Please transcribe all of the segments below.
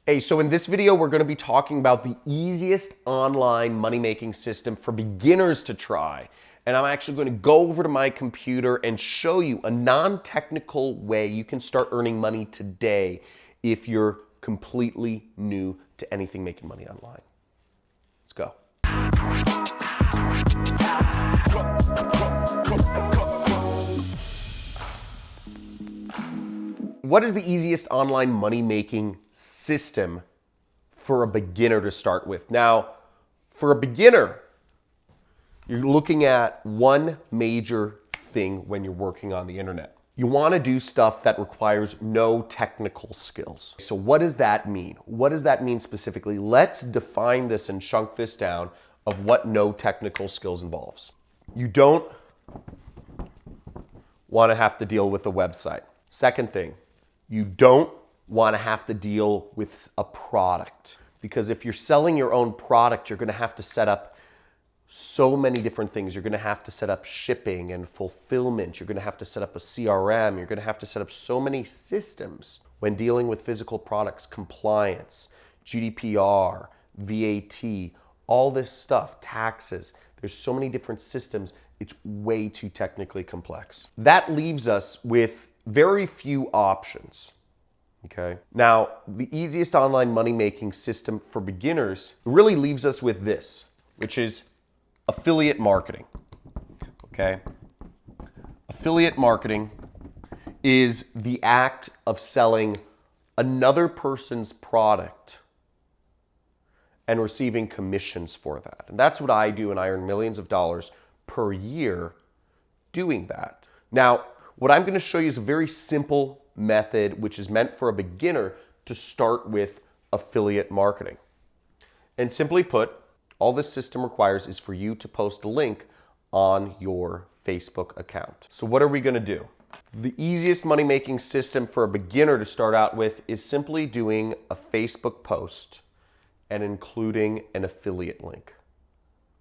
Hey, so in this video, we're going to be talking about the easiest online money-making system for beginners to try. And I'm actually going to go over to my computer and show you a non-technical way you can start earning money today if you're completely new to anything making money online. Let's go. What is the easiest online money-making system for a beginner to start with? Now, for a beginner, you're looking at one major thing when you're working on the internet. You want to do stuff that requires no technical skills. So what does that mean? What does that mean specifically? Let's define this and chunk this down of what no technical skills involves. You don't want to have to deal with a website. Second thing, you don't want to have to deal with a product, because if you're selling your own product, you're going to have to set up so many different things. You're going to have to set up shipping and fulfillment. You're going to have to set up a CRM. You're going to have to set up so many systems when dealing with physical products, compliance, GDPR, VAT, all this stuff, taxes. There's so many different systems. It's way too technically complex. That leaves us with very few options. Okay. Now, the easiest online money-making system for beginners really leaves us with this, which is affiliate marketing. Okay. Affiliate marketing is the act of selling another person's product and receiving commissions for that. And that's what I do, and I earn millions of dollars per year doing that. Now, what I'm going to show you is a very simple method which is meant for a beginner to start with affiliate marketing. And simply put, all this system requires is for you to post a link on your Facebook account. So what are we going to do? The easiest money-making system for a beginner to start out with is simply doing a Facebook post and including an affiliate link.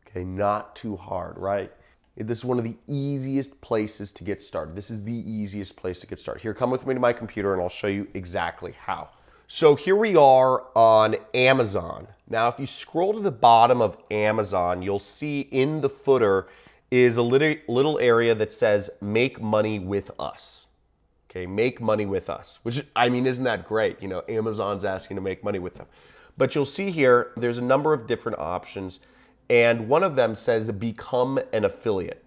Okay, not too hard, right? This is one of the easiest places to get started. This is the easiest place to get started. Here, come with me to my computer and I'll show you exactly how. So here we are on Amazon. Now, if you scroll to the bottom of Amazon, you'll see in the footer is a little area that says make money with us. Okay, make money with us, which, I mean, isn't that great? You know, Amazon's asking to make money with them. But you'll see here, there's a number of different options. And one of them says become an affiliate.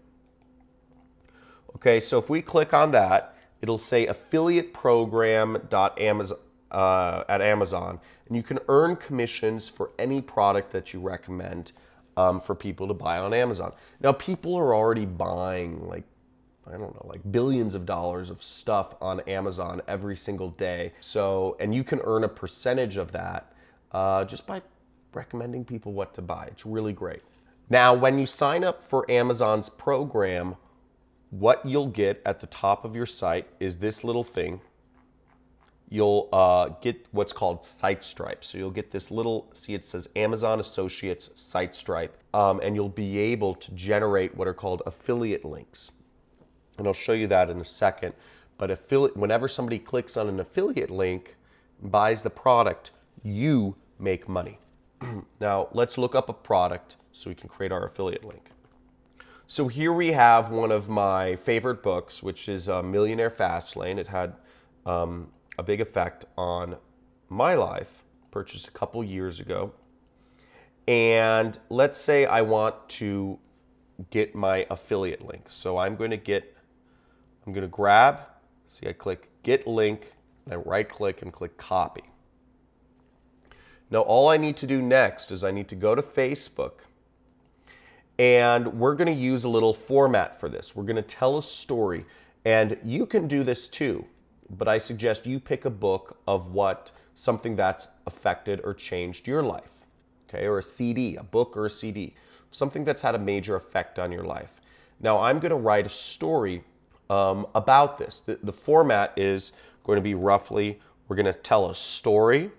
Okay, so if we click on that, it'll say affiliate program at Amazon, and you can earn commissions for any product that you recommend for people to buy on Amazon. Now, people are already buying like billions of dollars of stuff on Amazon every single day. So, and you can earn a percentage of that just by recommending people what to buy. It's really great. Now, when you sign up for Amazon's program, what you'll get at the top of your site is this little thing. You'll get what's called SiteStripe. So you'll get this little, see, it says Amazon Associates SiteStripe, and you'll be able to generate what are called affiliate links. And I'll show you that in a second. But whenever somebody clicks on an affiliate link and buys the product, you make money. Now, let's look up a product so we can create our affiliate link. So here we have one of my favorite books, which is Millionaire Fastlane. It had a big effect on my life, purchased a couple years ago. And let's say I want to get my affiliate link. So I'm going to grab, see, I click Get Link, and I right click and click Copy. Now, all I need to do next is I need to go to Facebook, and we're going to use a little format for this. We're going to tell a story, and you can do this too, but I suggest you pick a book of something that's affected or changed your life, okay, or a CD, a book or a CD, something that's had a major effect on your life. Now, I'm going to write a story about this. The format is going to be roughly, we're going to tell a story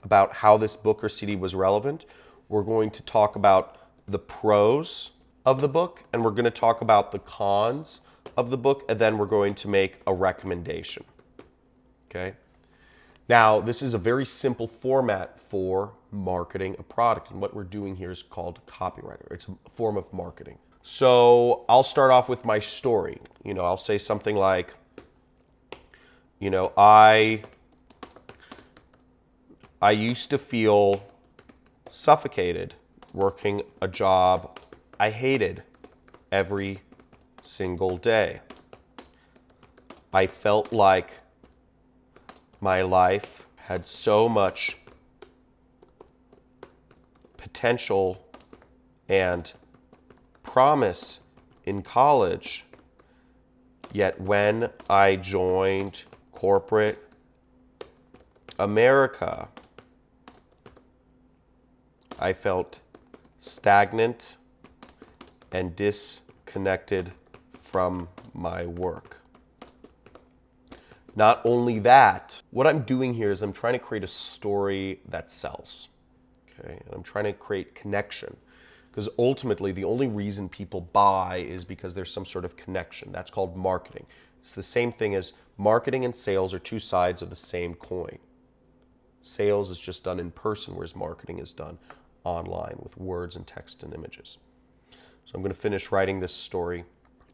about how this book or CD was relevant. We're going to talk about the pros of the book, and we're going to talk about the cons of the book, and then we're going to make a recommendation. Okay? Now, this is a very simple format for marketing a product, and what we're doing here is called copywriter. It's a form of marketing. So I'll start off with my story. I'll say something like, I used to feel suffocated working a job I hated every single day. I felt like my life had so much potential and promise in college, yet when I joined corporate America, I felt stagnant and disconnected from my work. Not only that, what I'm doing here is I'm trying to create a story that sells. Okay? And I'm trying to create connection. Because ultimately, the only reason people buy is because there's some sort of connection. That's called marketing. It's the same thing as marketing and sales are two sides of the same coin. Sales is just done in person, whereas marketing is done online with words and text and images. So I'm going to finish writing this story,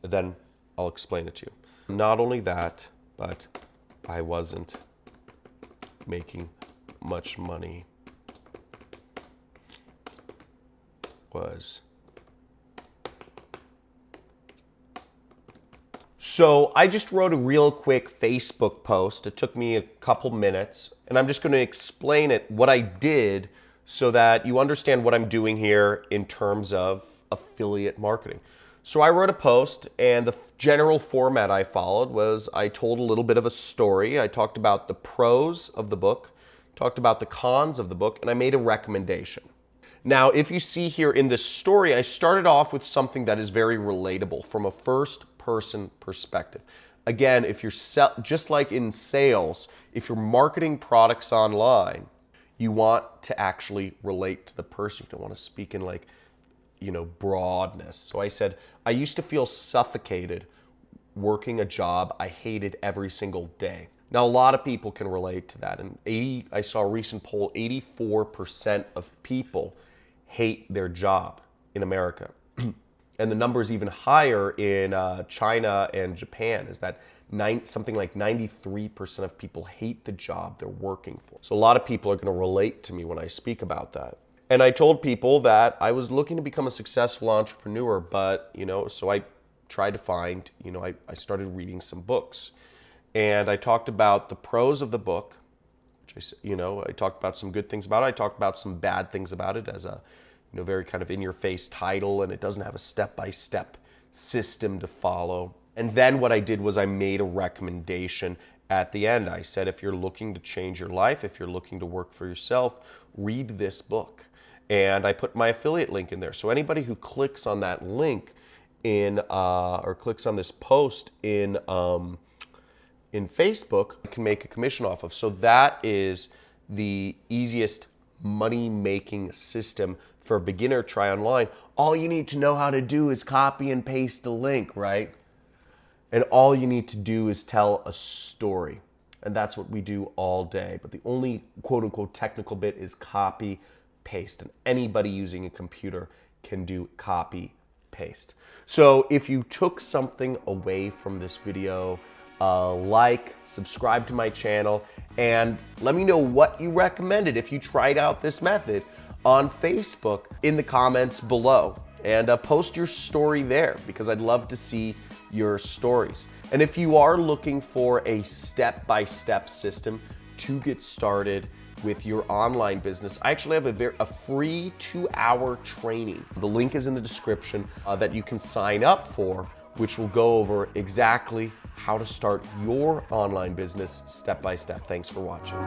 and then I'll explain it to you. Not only that, but I wasn't making much money. So I just wrote a real quick Facebook post. It took me a couple minutes, and I'm just going to explain it, what I did, so that you understand what I'm doing here in terms of affiliate marketing. So I wrote a post, and the general format I followed was I told a little bit of a story. I talked about the pros of the book, talked about the cons of the book, and I made a recommendation. Now, if you see here in this story, I started off with something that is very relatable from a first-person perspective. Again, if you're just like in sales, if you're marketing products online, you want to actually relate to the person. You don't want to speak in broadness. So I said, I used to feel suffocated working a job I hated every single day. Now, a lot of people can relate to that. And I saw a recent poll, 84% of people hate their job in America. And the number is even higher in China and Japan, is that something like 93% of people hate the job they're working for. So a lot of people are going to relate to me when I speak about that. And I told people that I was looking to become a successful entrepreneur, but, so I tried to find, I started reading some books. And I talked about the pros of the book, which I talked about some good things about it. I talked about some bad things about it as a, very kind of in-your-face title, and it doesn't have a step-by-step system to follow. And then what I did was I made a recommendation at the end. I said, if you're looking to change your life, if you're looking to work for yourself, read this book. And I put my affiliate link in there. So anybody who clicks on that link or clicks on this post in Facebook can make a commission off of. So that is the easiest money-making system for a beginner. Try online. All you need to know how to do is copy and paste a link, right? And all you need to do is tell a story. And that's what we do all day. But the only quote-unquote technical bit is copy, paste. And anybody using a computer can do copy, paste. So if you took something away from this video, subscribe to my channel, and let me know what you recommended if you tried out this method on Facebook in the comments below. And post your story there, because I'd love to see your stories. And if you are looking for a step-by-step system to get started with your online business, I actually have a free 2-hour training. The link is in the description that you can sign up for, which will go over exactly how to start your online business step by step. Thanks for watching.